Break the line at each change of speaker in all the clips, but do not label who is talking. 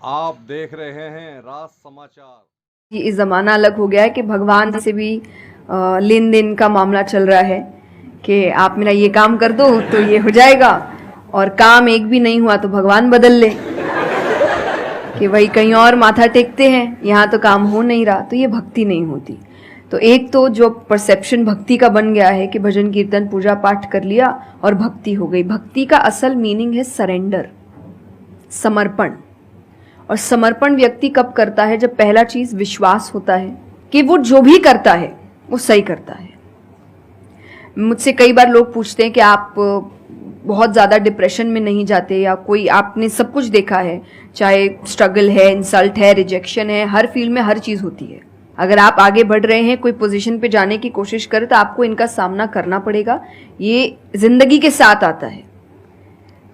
आप देख रहे हैं राज समाचार।
ये ज़माना अलग हो गया है कि भगवान से भी लेन देन का मामला चल रहा है कि आप मेरा ये काम कर दो तो ये हो जाएगा, और काम एक भी नहीं हुआ तो भगवान बदल ले कि वही कहीं और माथा टेकते हैं, यहाँ तो काम हो नहीं रहा। तो ये भक्ति नहीं होती। तो एक तो जो परसेप्शन भक्ति का बन गया है कि भजन कीर्तन पूजा पाठ कर लिया और भक्ति हो गई। भक्ति का असल मीनिंग है सरेंडर, समर्पण। और समर्पण व्यक्ति कब करता है? जब पहला चीज विश्वास होता है कि वो जो भी करता है वो सही करता है। मुझसे कई बार लोग पूछते हैं कि आप बहुत ज़्यादा डिप्रेशन में नहीं जाते, या कोई आपने सब कुछ देखा है, चाहे स्ट्रगल है, इंसल्ट है, रिजेक्शन है, हर फील्ड में हर चीज़ होती है। अगर आप आगे बढ़ रहे हैं, कोई पोजीशन पे जाने की कोशिश करें, तो आपको इनका सामना करना पड़ेगा। ये जिंदगी के साथ आता है,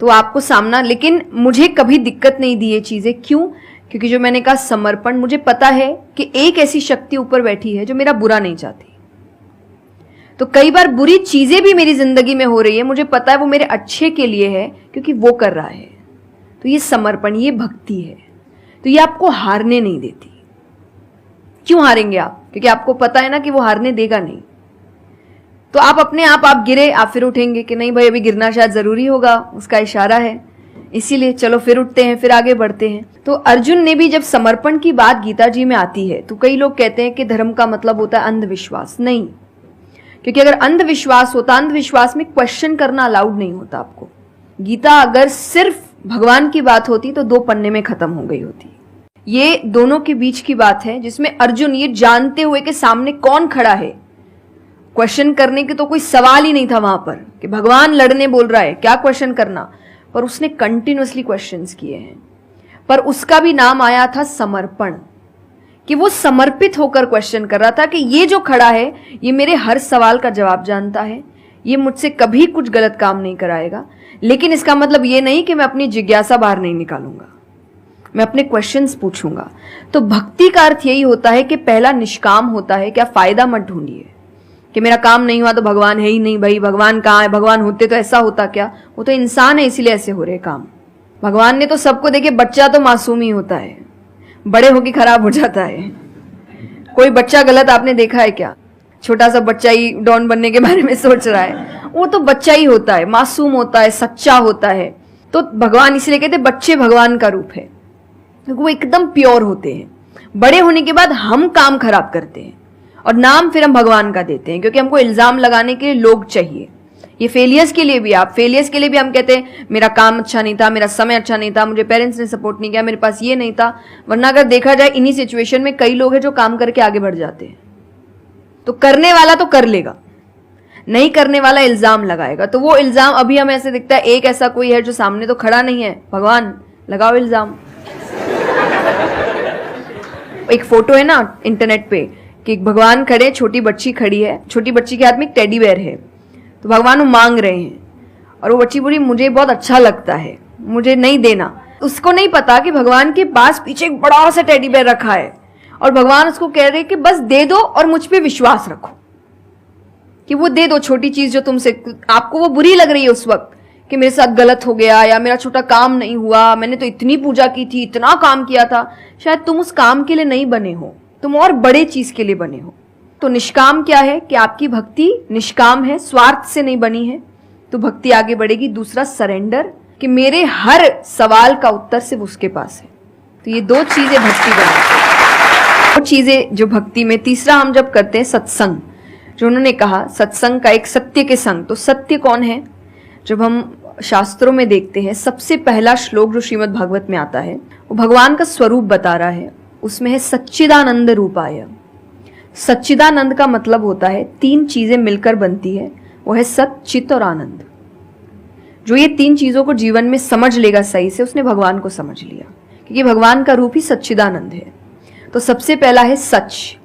तो आपको सामना। लेकिन मुझे कभी दिक्कत नहीं दी ये चीज़ें। क्यों? क्योंकि जो मैंने कहा समर्पण, मुझे पता है कि एक ऐसी शक्ति ऊपर बैठी है जो मेरा बुरा नहीं चाहती। तो कई बार बुरी चीजें भी मेरी जिंदगी में हो रही है, मुझे पता है वो मेरे अच्छे के लिए है, क्योंकि वो कर रहा है। तो ये समर्पण, ये भक्ति है। तो ये आपको हारने नहीं देती। क्यों हारेंगे आप? क्योंकि आपको पता है ना कि वो हारने देगा नहीं। तो आप अपने आप गिरे, आप फिर उठेंगे कि नहीं भाई अभी गिरना शायद जरूरी होगा, उसका इशारा है, इसीलिए चलो फिर उठते हैं, फिर आगे बढ़ते हैं। तो अर्जुन ने भी जब समर्पण की बात गीता जी में आती है, तो कई लोग कहते हैं कि धर्म का मतलब होता है अंधविश्वास। नहीं, क्योंकि अगर अंधविश्वास होता, अंधविश्वास में क्वेश्चन करना अलाउड नहीं होता आपको। गीता अगर सिर्फ भगवान की बात होती तो 2 पन्ने में खत्म हो गई होती। ये दोनों के बीच की बात है, जिसमें अर्जुन ये जानते हुए कि सामने कौन खड़ा है, क्वेश्चन करने की तो कोई सवाल ही नहीं था वहां पर कि भगवान लड़ने बोल रहा है, क्या क्वेश्चन करना। पर उसने कंटिन्यूअसली क्वेश्चंस किए हैं, पर उसका भी नाम आया था समर्पण, कि वो समर्पित होकर क्वेश्चन कर रहा था कि ये जो खड़ा है ये मेरे हर सवाल का जवाब जानता है, ये मुझसे कभी कुछ गलत काम नहीं कराएगा। लेकिन इसका मतलब ये नहीं कि मैं अपनी जिज्ञासा बाहर नहीं निकालूंगा, मैं अपने क्वेश्चंस पूछूंगा। तो भक्ति का अर्थ यही होता है कि पहला निष्काम होता है। क्या फायदा मत ढूंढिए कि मेरा काम नहीं हुआ तो भगवान है ही नहीं। भाई भगवान कहाँ है? भगवान होते तो ऐसा होता क्या? वो तो इंसान है, इसीलिए ऐसे हो रहे काम। भगवान ने तो सबको देखे, बच्चा तो मासूम ही होता है, बड़े होके खराब हो जाता है। कोई बच्चा गलत आपने देखा है क्या? छोटा सा बच्चा ही डॉन बनने के बारे में सोच रहा है, वो तो बच्चा ही होता है, मासूम होता है, सच्चा होता है। तो भगवान इसलिए कहते बच्चे भगवान का रूप है, क्योंकि वो एकदम प्योर होते हैं। बड़े होने के बाद हम काम खराब करते हैं और नाम फिर हम भगवान का देते हैं, क्योंकि हमको इल्जाम लगाने के लिए लोग चाहिए। ये फेलियर्स के लिए भी, आप फेलियर्स के लिए भी हम कहते हैं मेरा काम अच्छा नहीं था, मेरा समय अच्छा नहीं था, मुझे पेरेंट्स ने सपोर्ट नहीं किया, मेरे पास ये नहीं था। वरना अगर देखा जाए इन्हीं सिचुएशन में कई लोग हैं जो काम करके आगे बढ़ जाते हैं। तो करने वाला तो कर लेगा, नहीं करने वाला इल्जाम लगाएगा। तो वो इल्जाम अभी हमें ऐसे दिखता है, एक ऐसा कोई है जो सामने तो खड़ा नहीं है, भगवान लगाओ इल्जाम। एक फोटो है ना इंटरनेट पे कि भगवान खड़े, छोटी बच्ची खड़ी है, छोटी बच्ची के हाथ में एक टेडी बेयर है। तो भगवान वो मांग रहे हैं और वो बच्ची बोली मुझे बहुत अच्छा लगता है, मुझे नहीं देना। उसको नहीं पता कि भगवान के पास पीछे एक बड़ा सा टेडी बेयर रखा है और भगवान उसको कह रहे कि बस दे दो और मुझ पे विश्वास रखो कि वो दे दो छोटी चीज जो तुमसे, आपको वो बुरी लग रही है उस वक्त कि मेरे साथ गलत हो गया या मेरा छोटा काम नहीं हुआ, मैंने तो इतनी पूजा की थी, इतना काम किया था। शायद तुम उस काम के लिए नहीं बने हो, तुम और बड़े चीज के लिए बने हो। तो निष्काम क्या है कि आपकी भक्ति निष्काम है, स्वार्थ से नहीं बनी है, तो भक्ति आगे बढ़ेगी। दूसरा सरेंडर, कि मेरे हर सवाल का उत्तर सिर्फ उसके पास है। तो ये 2 चीजें भक्ति बनाती, 2 चीजें जो भक्ति में। तीसरा हम जब करते हैं सत्संग, जो उन्होंने कहा सत्संग का एक सत्य के संग। तो सत्य कौन है? जब हम शास्त्रों में देखते हैं, सबसे पहला श्लोक जो श्रीमद् भागवत में आता है वो भगवान का स्वरूप बता रहा है। उसमें है सच्चिदानंद रूपाय। सच्चिदानंद का मतलब होता है 3 चीजें मिलकर बनती है, वो है सत, चित और आनंद। जो ये 3 चीजों को जीवन में समझ लेगा सही से, उसने भगवान को समझ लिया, क्योंकि भगवान का रूप ही सच्चिदानंद है। तो सबसे पहला है सच,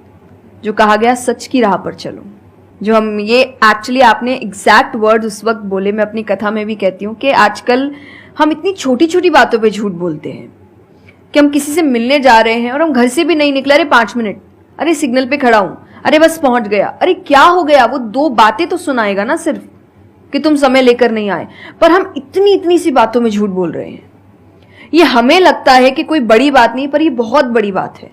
जो कहा गया सच की राह पर चलो। जो हम ये एक्चुअली आपने एग्जैक्ट वर्ड उस वक्त बोले, मैं अपनी कथा में भी कहती हूँ कि आजकल हम इतनी छोटी छोटी बातों पे झूठ बोलते हैं कि हम किसी से मिलने जा रहे हैं और हम घर से भी नहीं निकले, अरे 5 मिनट, अरे सिग्नल पे खड़ा हूं, अरे बस पहुंच गया, अरे क्या हो गया। वो 2 बातें तो सुनाएगा ना सिर्फ कि तुम समय लेकर नहीं आए, पर हम इतनी इतनी सी बातों में झूठ बोल रहे हैं। ये हमें लगता है कि कोई बड़ी बात नहीं, पर ये बहुत बड़ी बात है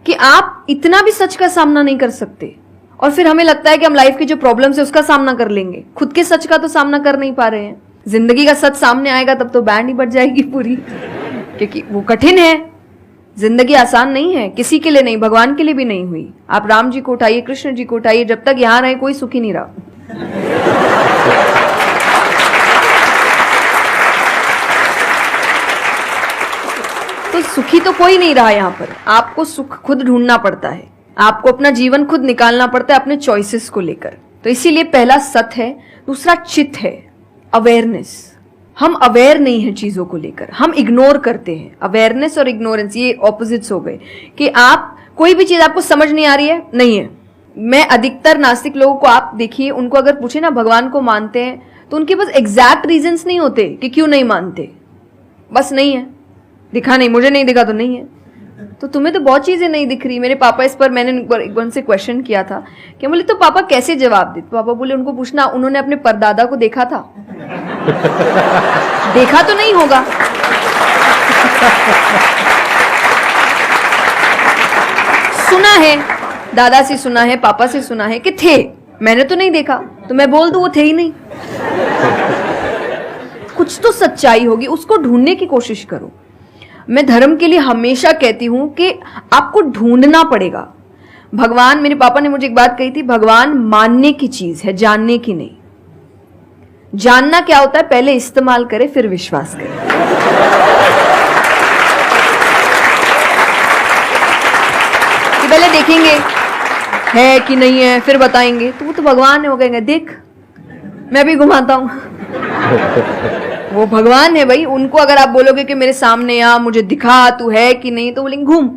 कि आप इतना भी सच का सामना नहीं कर सकते और फिर हमें लगता है कि हम लाइफ की जो प्रॉब्लम्स है उसका सामना कर लेंगे, खुद के सच का तो सामना कर नहीं पा रहे हैं। जिंदगी का सच सामने आएगा तब तो बैंड ही बज जाएगी पूरी, क्योंकि वो कठिन है। जिंदगी आसान नहीं है, किसी के लिए नहीं, भगवान के लिए भी नहीं हुई। आप राम जी को उठाइए, कृष्ण जी को उठाइए, जब तक यहां रहे कोई सुखी नहीं रहा। तो सुखी तो कोई नहीं रहा यहां पर। आपको सुख खुद ढूंढना पड़ता है, आपको अपना जीवन खुद निकालना पड़ता है अपने चॉइसेस को लेकर। तो इसीलिए पहला सत है, दूसरा चित है, अवेयरनेस। हम अवेयर नहीं है चीजों को लेकर, हम इग्नोर करते हैं। अवेयरनेस और इग्नोरेंस ये ऑपोजिट्स हो गए कि आप कोई भी चीज आपको समझ नहीं आ रही है, नहीं है। मैं अधिकतर नास्तिक लोगों को आप देखिए, उनको अगर पूछे ना भगवान को मानते हैं, तो उनके पास एग्जैक्ट रीजंस नहीं होते कि क्यों नहीं मानते। बस नहीं है, दिखा नहीं, मुझे नहीं दिखा तो नहीं है। तो तुम्हें तो बहुत चीजें नहीं दिख रही। मेरे पापा इस पर मैंने एक बार उनसे क्वेश्चन किया था कि बोले तो पापा कैसे जवाब दे। तो पापा बोले उनको पूछना उन्होंने अपने परदादा को देखा था। देखा तो नहीं होगा। सुना है, दादा से सुना है, पापा से सुना है कि थे, मैंने तो नहीं देखा, तो मैं बोल दूं वो थे ही नहीं। कुछ तो सच्चाई होगी, उसको ढूंढने की कोशिश करो। मैं धर्म के लिए हमेशा कहती हूं कि आपको ढूंढना पड़ेगा। भगवान, मेरे पापा ने मुझे एक बात कही थी, भगवान मानने की चीज है, जानने की नहीं। जानना क्या होता है, पहले इस्तेमाल करे फिर विश्वास करे। कि पहले देखेंगे है कि नहीं है, फिर बताएंगे। तो वो तो भगवान है, वो कहेंगे देख मैं भी घुमाता हूं। वो भगवान है भाई। उनको अगर आप बोलोगे कि मेरे सामने आ, मुझे दिखा तू है कि नहीं, तो बोलेंगे घूम,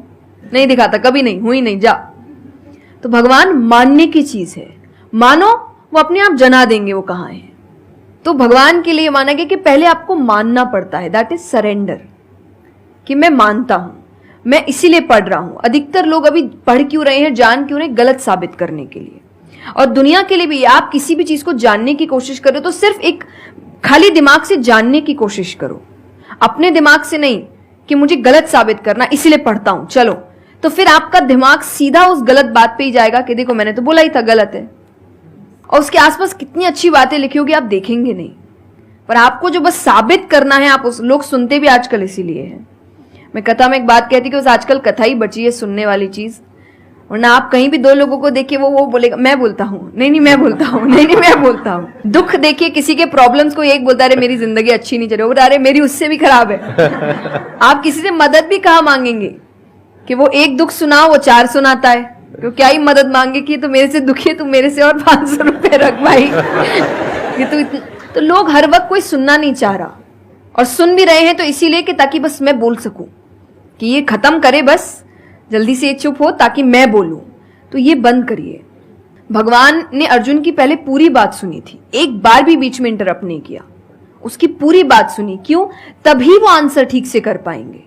नहीं दिखाता, कभी नहीं हुई, नहीं जा। तो भगवान मानने की चीज है, मानो वो अपने आप जना देंगे वो कहां है। तो भगवान के लिए माना गया कि पहले आपको मानना पड़ता है, दैट इज सरेंडर, कि मैं मानता हूं, मैं इसीलिए पढ़ रहा हूं। अधिकतर लोग अभी पढ़ क्यों रहे हैं, जान क्यों रहे, गलत साबित करने के लिए। और दुनिया के लिए भी, आप किसी भी चीज को जानने की कोशिश करो तो सिर्फ एक खाली दिमाग से जानने की कोशिश करो, अपने दिमाग से नहीं कि मुझे गलत साबित करना इसीलिए पढ़ता हूं चलो। तो फिर आपका दिमाग सीधा उस गलत बात पे ही जाएगा कि देखो मैंने तो बोला ही था गलत है। और उसके आसपास कितनी अच्छी बातें लिखी होगी आप देखेंगे नहीं, पर आपको जो बस साबित करना है, आप उस लोग सुनते भी आजकल इसीलिए है। मैं कथा में एक बात कहती कि बस आजकल कथा ही बची है सुनने वाली चीज, वरना आप कहीं भी दो लोगों को देखिए वो बोलेगा मैं बोलता हूं, नहीं मैं बोलता हूं, नहीं मैं बोलता हूं। दुख देखिए किसी के, प्रॉब्लम्स को एक बोलता है मेरी जिंदगी अच्छी नहीं चल रही, अरे मेरी उससे भी खराब है। आप किसी से मदद भी कहाँ मांगेंगे कि वो एक दुख सुनाओ वो 4 सुनाता है, क्यों क्या ही मदद मांगे कि तो मेरे से दुखी है, तू मेरे से और 500 रुपए रख भाई। ये तो लोग हर वक्त कोई सुनना नहीं चाह रहा, और सुन भी रहे हैं तो इसीलिए कि ताकि बस मैं बोल सकूं, कि ये खत्म करे बस जल्दी से चुप हो ताकि मैं बोलूं। तो ये बंद करिए। भगवान ने अर्जुन की पहले पूरी बात सुनी थी, एक बार भी बीच में इंटरप्ट नहीं किया, उसकी पूरी बात सुनी। क्यों? तभी वो आंसर ठीक से कर पाएंगे।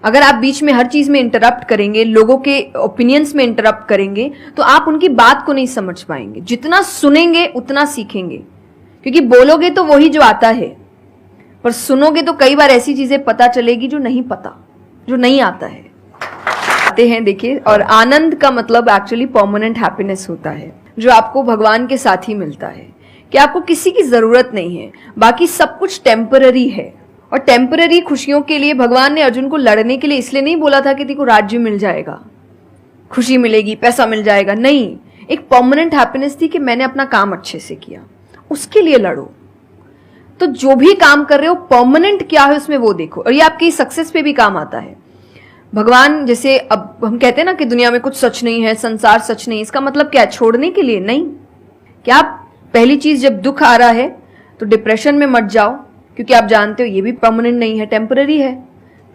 अगर आप बीच में हर चीज में इंटरप्ट करेंगे, लोगों के ओपिनियंस में इंटरप्ट करेंगे, तो आप उनकी बात को नहीं समझ पाएंगे। जितना सुनेंगे उतना सीखेंगे, क्योंकि बोलोगे तो वही जो आता है, पर सुनोगे तो कई बार ऐसी चीजें पता चलेगी जो नहीं पता, जो नहीं आता है। आते हैं देखिए, और आनंद का मतलब एक्चुअली परमानेंट हैप्पीनेस होता है, जो आपको भगवान के साथ ही मिलता है, कि आपको किसी की जरूरत नहीं है, बाकी सब कुछ टेम्पररी है। और टेम्पररी खुशियों के लिए भगवान ने अर्जुन को लड़ने के लिए इसलिए नहीं बोला था कि तेको राज्य मिल जाएगा, खुशी मिलेगी, पैसा मिल जाएगा, नहीं। एक परमानेंट हैप्पीनेस थी कि मैंने अपना काम अच्छे से किया, उसके लिए लड़ो। तो जो भी काम कर रहे हो परमानेंट क्या है उसमें वो देखो, और ये आपकी सक्सेस पे भी काम आता है। भगवान जैसे अब हम कहते हैं ना कि दुनिया में कुछ सच नहीं है, संसार सच नहीं, इसका मतलब क्या? छोड़ने के लिए नहीं। क्या आप पहली चीज जब दुख आ रहा है तो डिप्रेशन में मत जाओ, क्योंकि आप जानते हो ये भी परमानेंट नहीं है, टेम्पररी है,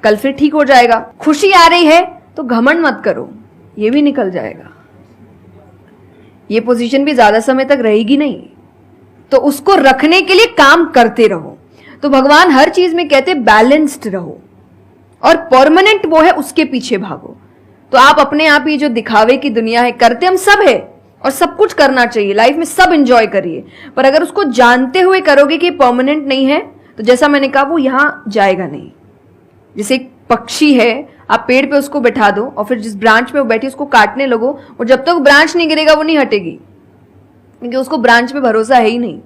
कल फिर ठीक हो जाएगा। खुशी आ रही है तो घमंड मत करो, ये भी निकल जाएगा, ये पोजीशन भी ज्यादा समय तक रहेगी नहीं, तो उसको रखने के लिए काम करते रहो। तो भगवान हर चीज में कहते बैलेंस्ड रहो, और परमानेंट वो है उसके पीछे भागो। तो आप अपने आप ही जो दिखावे की दुनिया है, करते हम सब है और सब कुछ करना चाहिए लाइफ में, सब एंजॉय करिए, पर अगर उसको जानते हुए करोगे कि परमानेंट नहीं है, तो जैसा मैंने कहा वो यहां जाएगा नहीं, जैसे एक पक्षी है, आप पेड़ पे उसको बैठा दो और फिर जिस ब्रांच में वो बैठी उसको काटने लगो, और जब तक ब्रांच नहीं गिरेगा वो नहीं हटेगी, क्योंकि उसको ब्रांच पे भरोसा है ही नहीं।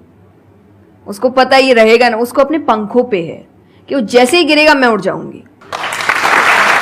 उसको पता ये रहेगा ना, उसको अपने पंखों पे है कि वो जैसे ही गिरेगा मैं उड़ जाऊंगी।